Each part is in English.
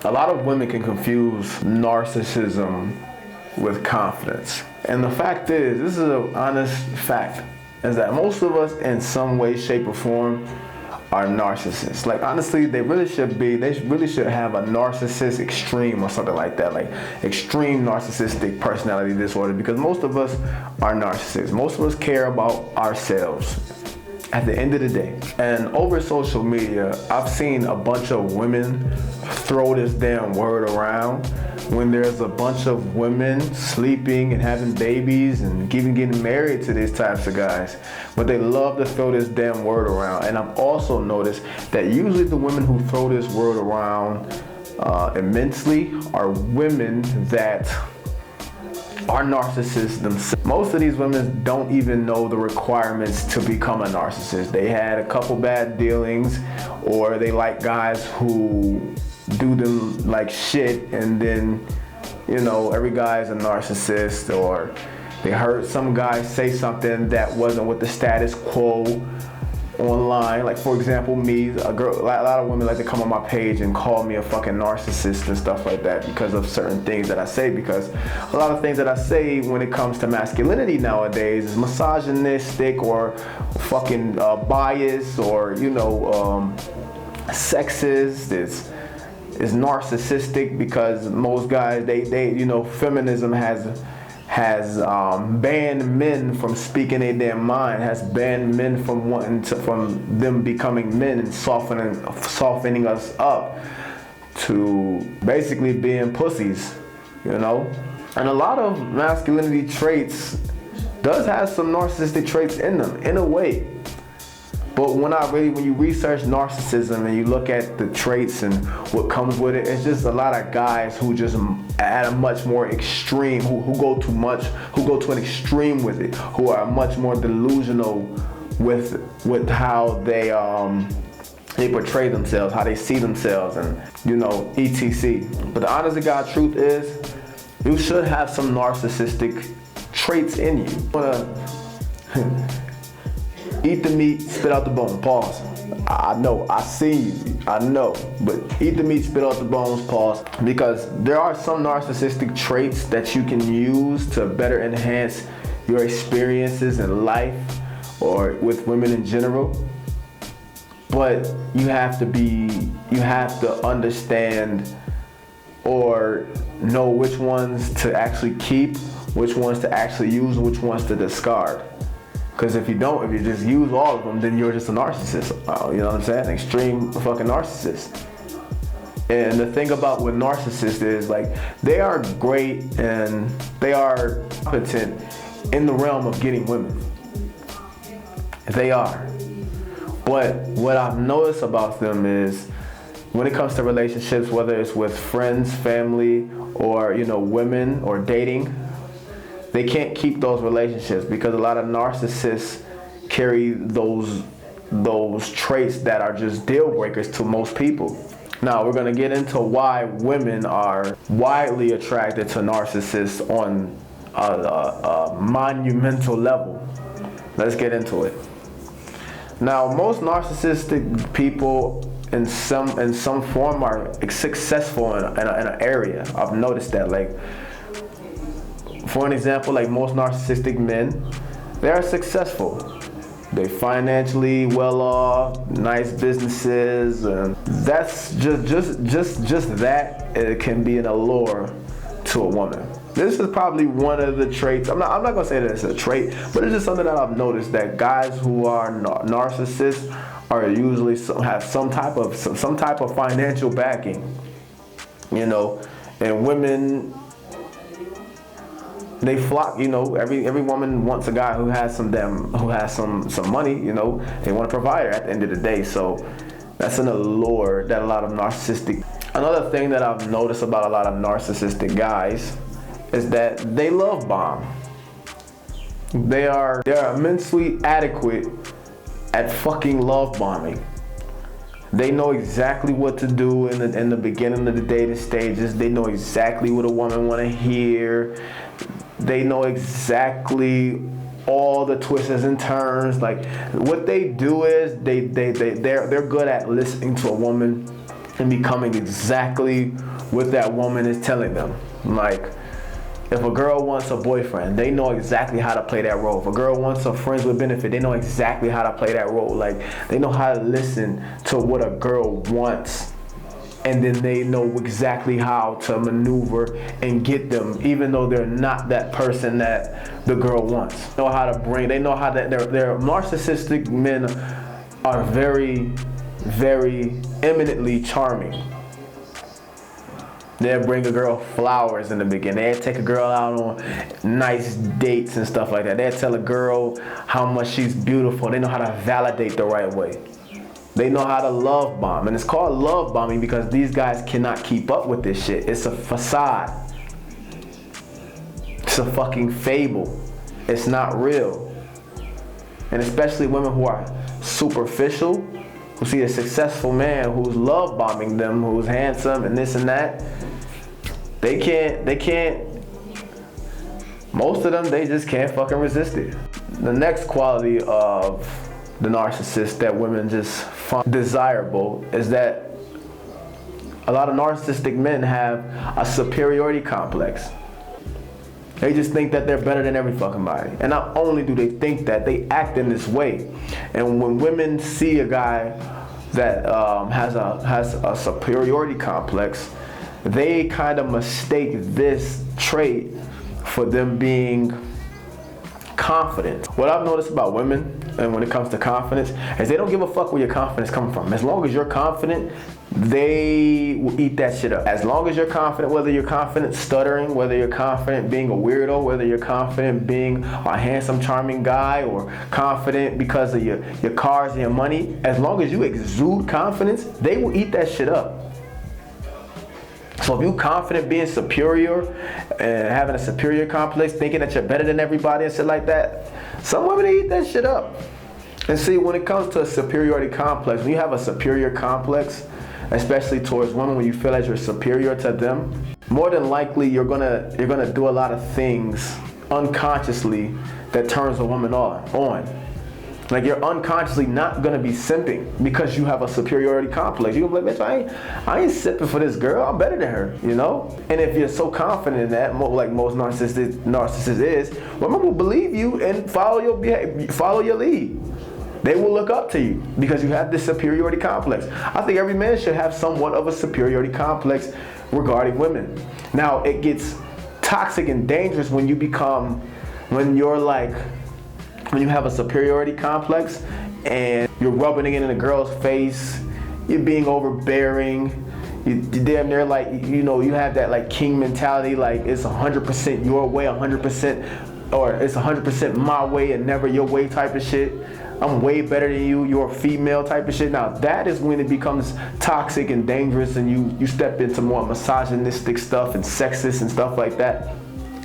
A lot of women can confuse narcissism with confidence. And the fact is, this is an honest fact, is that most of us in some way, shape, or form are narcissists. Like honestly, they really should have a narcissist extreme or something like that, like extreme narcissistic personality disorder, because most of us are narcissists. Most of us care about ourselves at the end of the day. And over social media, I've seen a bunch of women throw this damn word around when there's a bunch of women sleeping and having babies and even getting married to these types of guys. But they love to throw this damn word around. And I've also noticed that usually the women who throw this word around immensely are women that are narcissists themselves. Most of these women don't even know the requirements to become a narcissist. They had a couple bad dealings, or they like guys who do them like shit, and then, you know, every guy is a narcissist, or they heard some guy say something that wasn't with the status quo online. Like for example, me, a lot of women like to come on my page and call me a fucking narcissist and stuff like that because of certain things that I say, because a lot of things that I say when it comes to masculinity nowadays is misogynistic or fucking biased, or you know, sexist. Is narcissistic, because most guys, they you know, feminism has banned men from speaking their damn mind, has banned men from them becoming men and softening us up to basically being pussies, you know. And a lot of masculinity traits does have some narcissistic traits in them, in a way. But when you research narcissism and you look at the traits and what comes with it, it's just a lot of guys who just at a much more extreme, who go to an extreme with it, who are much more delusional with how they portray themselves, how they see themselves, and you know, etc. But the honest to God truth is, you should have some narcissistic traits in you. Eat the meat, spit out the bone, pause. I know, I see you, I know, but eat the meat, spit out the bones, pause. Because there are some narcissistic traits that you can use to better enhance your experiences in life or with women in general. But you have to understand or know which ones to actually keep, which ones to actually use, which ones to discard. Because if you just use all of them, then you're just a narcissist. You know what I'm saying? Extreme fucking narcissist. And the thing about with narcissists is, like, they are great and they are competent in the realm of getting women. They are. But what I've noticed about them is, when it comes to relationships, whether it's with friends, family, or, you know, women, or dating, they can't keep those relationships because a lot of narcissists carry those traits that are just deal breakers to most people. Now we're gonna get into why women are widely attracted to narcissists on a monumental level. Let's get into it. Now, most narcissistic people in some form are successful in an area. I've noticed that, like, for an example, like most narcissistic men, they are successful. They financially well off, nice businesses, and that's just that it can be an allure to a woman. This is probably one of the traits. I'm not gonna say that it's a trait, but it's just something that I've noticed, that guys who are narcissists are usually have some type of financial backing, you know, and women, they flock, you know, every woman wants a guy who has some money, you know, they want a provider at the end of the day. So that's an allure that a lot of narcissistic. Another thing that I've noticed about a lot of narcissistic guys is that they love bomb. They are immensely adequate at fucking love bombing. They know exactly what to do in the beginning of the dating stages. They know exactly what a woman want to hear. They know exactly all the twists and turns. Like, what they do is they're good at listening to a woman and becoming exactly what that woman is telling them. Like, if a girl wants a boyfriend, they know exactly how to play that role. If a girl wants a friends with benefit, they know exactly how to play that role. Like, they know how to listen to what a girl wants, and then they know exactly how to maneuver and get them, even though they're not that person that the girl wants. They know how to bring, they know how that their narcissistic men are very, very eminently charming. They'll bring a girl flowers in the beginning. They'll take a girl out on nice dates and stuff like that. They'll tell a girl how much she's beautiful. They know how to validate the right way. They know how to love bomb. And it's called love bombing because these guys cannot keep up with this shit. It's a facade. It's a fucking fable. It's not real. And especially women who are superficial, who see a successful man who's love bombing them, who's handsome and this and that. They can't, most of them, they just can't fucking resist it. The next quality of the narcissist that women just find desirable is that a lot of narcissistic men have a superiority complex. They just think that they're better than every fucking body. And not only do they think that, they act in this way. And when women see a guy that has a superiority complex, they kind of mistake this trait for them being confident. What I've noticed about women, and when it comes to confidence, is they don't give a fuck where your confidence comes from. As long as you're confident, they will eat that shit up. As long as you're confident, whether you're confident stuttering, whether you're confident being a weirdo, whether you're confident being a handsome, charming guy, or confident because of your cars and your money, as long as you exude confidence, they will eat that shit up. So if you're confident being superior and having a superior complex, thinking that you're better than everybody and shit like that, some women eat that shit up. And see, when it comes to a superiority complex, when you have a superior complex, especially towards women, when you feel like you're superior to them, more than likely you're gonna do a lot of things unconsciously that turns a woman on. Like, you're unconsciously not gonna be simping because you have a superiority complex. You're gonna be like, bitch, I ain't simping for this girl. I'm better than her, you know? And if you're so confident in that, like most narcissists is, women will believe you and follow your lead. They will look up to you because you have this superiority complex. I think every man should have somewhat of a superiority complex regarding women. Now, it gets toxic and dangerous when you have a superiority complex and you're rubbing it in a girl's face, you're being overbearing, you damn near like, you know, you have that like king mentality, like it's 100% your way, 100%, or it's 100% my way and never your way type of shit. I'm way better than you, you're a female type of shit. Now that is when it becomes toxic and dangerous and you step into more misogynistic stuff and sexist and stuff like that.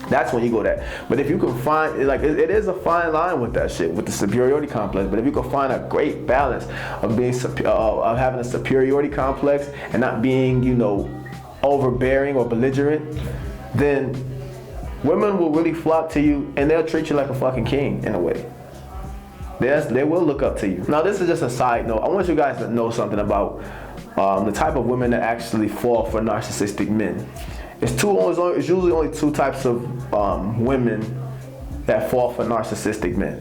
That's when you go there. But if you can find, like, it is a fine line with that shit, with the superiority complex. But if you can find a great balance of being of having a superiority complex and not being, you know, overbearing or belligerent, then women will really flock to you and they'll treat you like a fucking king in a way. They will look up to you. Now, this is just a side note. I want you guys to know something about the type of women that actually fall for narcissistic men. It's usually only two types of women that fall for narcissistic men.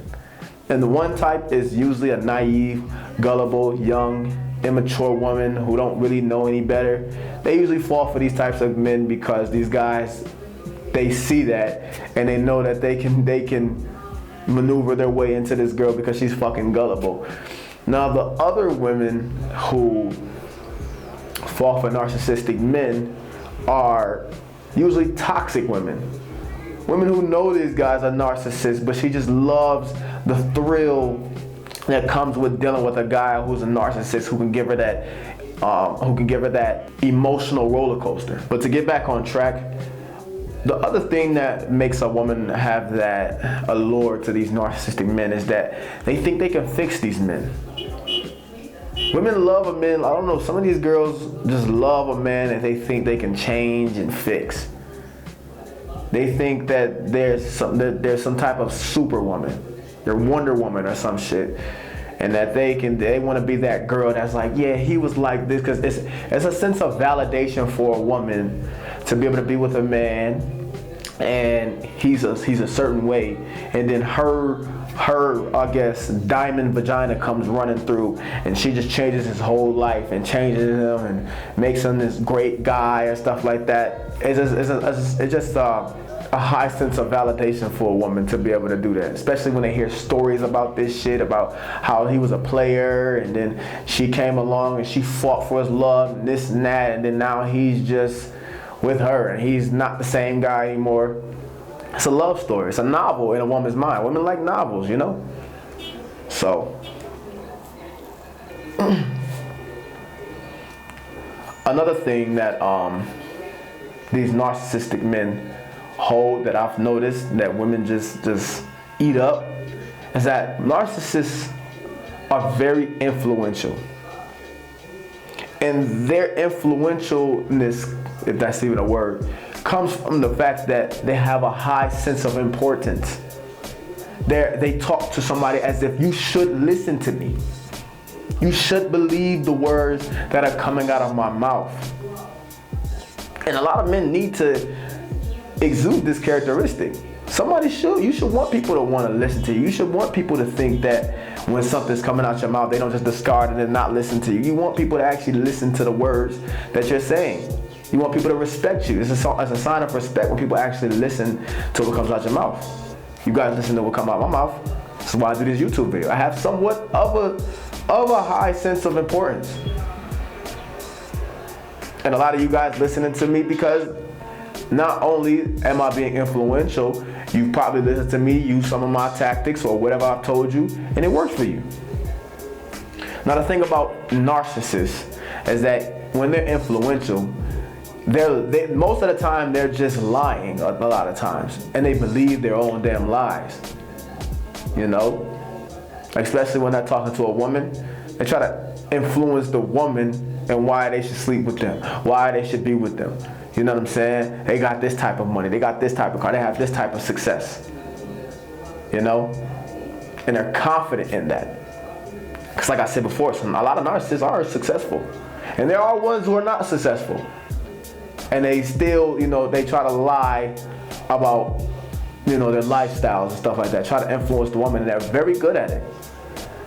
And the one type is usually a naive, gullible, young, immature woman who don't really know any better. They usually fall for these types of men because these guys, they see that and they know that they can maneuver their way into this girl because she's fucking gullible. Now, the other women who fall for narcissistic men are usually toxic women. Women who know these guys are narcissists, but she just loves the thrill that comes with dealing with a guy who's a narcissist who can give her that emotional roller coaster. But to get back on track, the other thing that makes a woman have that allure to these narcissistic men is that they think they can fix these men. Women love a man, I don't know, some of these girls just love a man that they think they can change and fix. They think that there's some type of superwoman, they're Wonder Woman or some shit. and that they want to be that girl that's like, yeah, he was like this, because it's a sense of validation for a woman to be able to be with a man and he's a certain way, and then her I guess diamond vagina comes running through, and she just changes his whole life and changes him and makes him this great guy and stuff like that. It's just a high sense of validation for a woman to be able to do that, especially when they hear stories about this shit, about how he was a player and then she came along and she fought for his love and this and that, and then now he's just with her and he's not the same guy anymore. It's a love story. It's a novel in a woman's mind. Women like novels, you know? So another thing that these narcissistic men hold, that I've noticed that women just eat up, is that narcissists are very influential. And their influentialness, if that's even a word, comes from the fact that they have a high sense of importance. They talk to somebody as if you should listen to me. You should believe the words that are coming out of my mouth. And a lot of men need to exude this characteristic. You should want people to want to listen to you. You should want people to think that when something's coming out your mouth, they don't just discard it and not listen to you. You want people to actually listen to the words that you're saying. You want people to respect you. It's a sign of respect when people actually listen to what comes out your mouth. You guys listen to what comes out my mouth. That's why I do this YouTube video. I have somewhat of a high sense of importance. And a lot of you guys listening to me because not only am I being influential, you probably listen to me use some of my tactics or whatever I've told you, and it works for you. Now the thing about narcissists is that when they're influential, they most of the time they're just lying a lot of times, and they believe their own damn lies. You know, especially when they're talking to a woman, they try to influence the woman and why they should sleep with them, why they should be with them. You know what I'm saying? They got this type of money, they got this type of car, they have this type of success. You know? And they're confident in that. Because like I said before, a lot of narcissists are successful. And there are ones who are not successful. And they still, you know, they try to lie about, you know, their lifestyles and stuff like that. Try to influence the woman, and they're very good at it.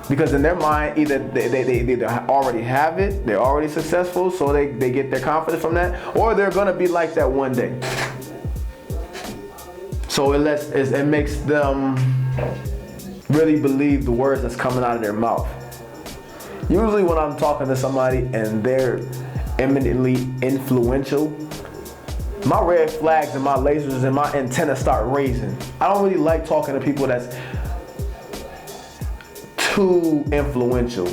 Because in their mind, either they already have it, they're already successful, so they get their confidence from that, or they're gonna be like that one day. So it makes them really believe the words that's coming out of their mouth. Usually when I'm talking to somebody and they're eminently influential, my red flags and my lasers and my antennas start raising. I don't really like talking to people that's too influential,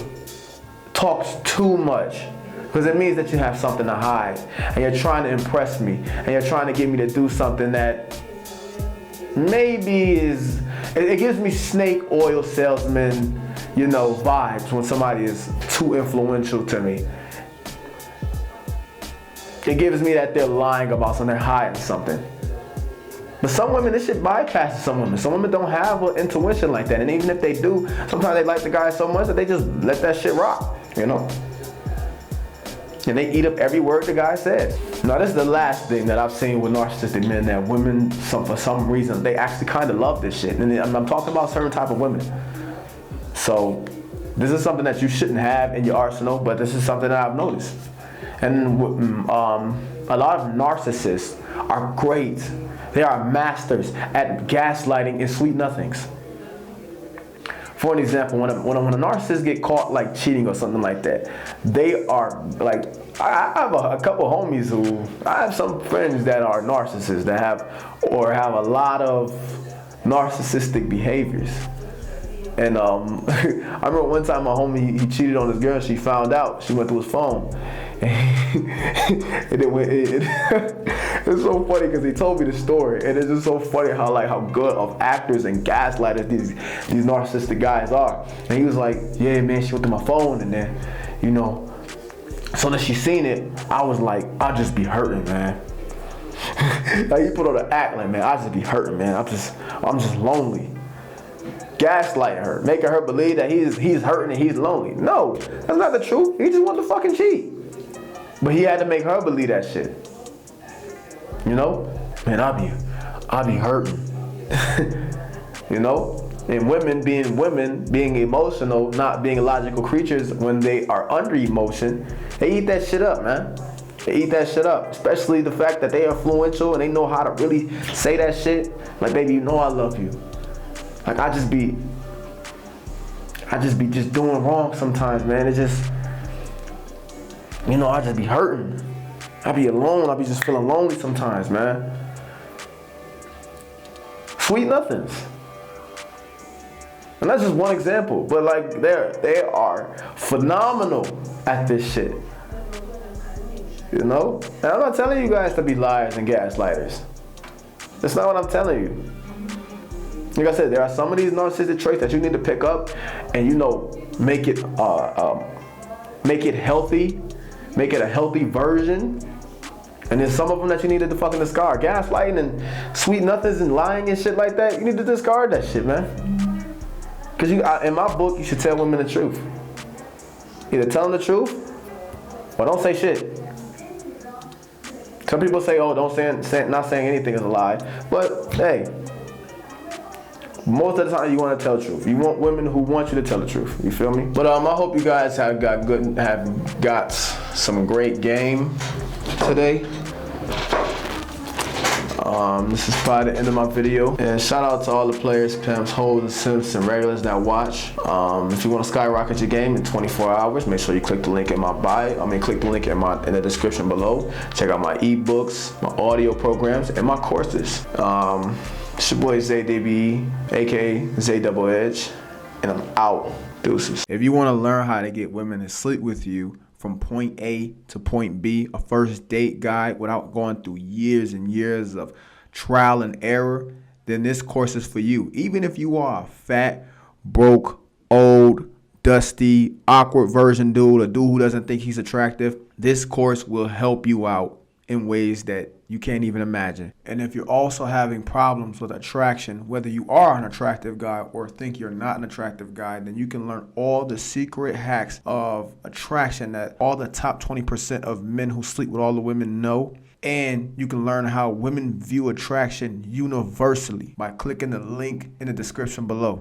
talks too much, because it means that you have something to hide and you're trying to impress me and you're trying to get me to do something that maybe it gives me snake oil salesman, you know, vibes when somebody is too influential to me. It gives me that they're lying about something, they're hiding something. But some women, this shit bypasses some women. Some women don't have an intuition like that. And even if they do, sometimes they like the guy so much that they just let that shit rock, you know? And they eat up every word the guy says. Now, this is the last thing that I've seen with narcissistic men, that women, for some reason, they actually kind of love this shit. And I'm talking about certain type of women. So this is something that you shouldn't have in your arsenal, but this is something that I've noticed. And a lot of narcissists are great. They are masters at gaslighting and sweet nothings. For an example, when a narcissist get caught like cheating or something like that, they are like, I have a couple homies I have some friends that are narcissists that have a lot of narcissistic behaviors. And I remember one time my homie, he cheated on his girl, and she found out. She went through his phone. And it's so funny because he told me the story, and it's just so funny how good of actors and gaslighters these narcissistic guys are. And he was like, yeah man, she went through my phone, and then, you know, as soon as she seen it, I was like, I'll just be hurting, man. Like he put on the act like, man, I just be hurting, man. I'm just lonely. gaslighting her, making her believe that he's hurting and he's lonely. No, that's not the truth. He just wanted to fucking cheat. But he had to make her believe that shit. You know? Man, I be hurting. You know? And women, being emotional, not being logical creatures, when they are under emotion, they eat that shit up, man. They eat that shit up. Especially the fact that they are influential and they know how to really say that shit. Like, baby, you know I love you. Like, I just be doing wrong sometimes, man. It's just, you know, I just be hurting. I be alone. I be just feeling lonely sometimes, man. Sweet nothings. And that's just one example. But like, they are phenomenal at this shit. You know? And I'm not telling you guys to be liars and gaslighters. That's not what I'm telling you. Like I said, there are some of these narcissistic traits that you need to pick up and, you know, make it healthy, make it a healthy version. And then some of them that you need to fucking discard. Gaslighting and sweet nothings and lying and shit like that, you need to discard that shit, man. Because in my book, you should tell women the truth. Either tell them the truth or don't say shit. Some people say, oh, not saying anything is a lie. But hey, most of the time you want to tell the truth. You want women who want you to tell the truth. You feel me? But I hope you guys have got some great game today. This is probably the end of my video. And shout out to all the players, pimps, hoes, and simps, and regulars that watch. If you want to skyrocket your game in 24 hours, make sure you click the link in my bio. Click the link in the description below. Check out my ebooks, my audio programs, and my courses. It's your boy Zay DBE, aka Zay Double Edge, and I'm out. Deuces. If you want to learn how to get women to sleep with you from point A to point B, a first date guide without going through years and years of trial and error, then this course is for you. Even if you are a fat, broke, old, dusty, awkward version dude, a dude who doesn't think he's attractive, this course will help you out in ways that you can't even imagine. And if you're also having problems with attraction, whether you are an attractive guy or think you're not an attractive guy, then you can learn all the secret hacks of attraction that all the top 20% of men who sleep with all the women know. And you can learn how women view attraction universally by clicking the link in the description below.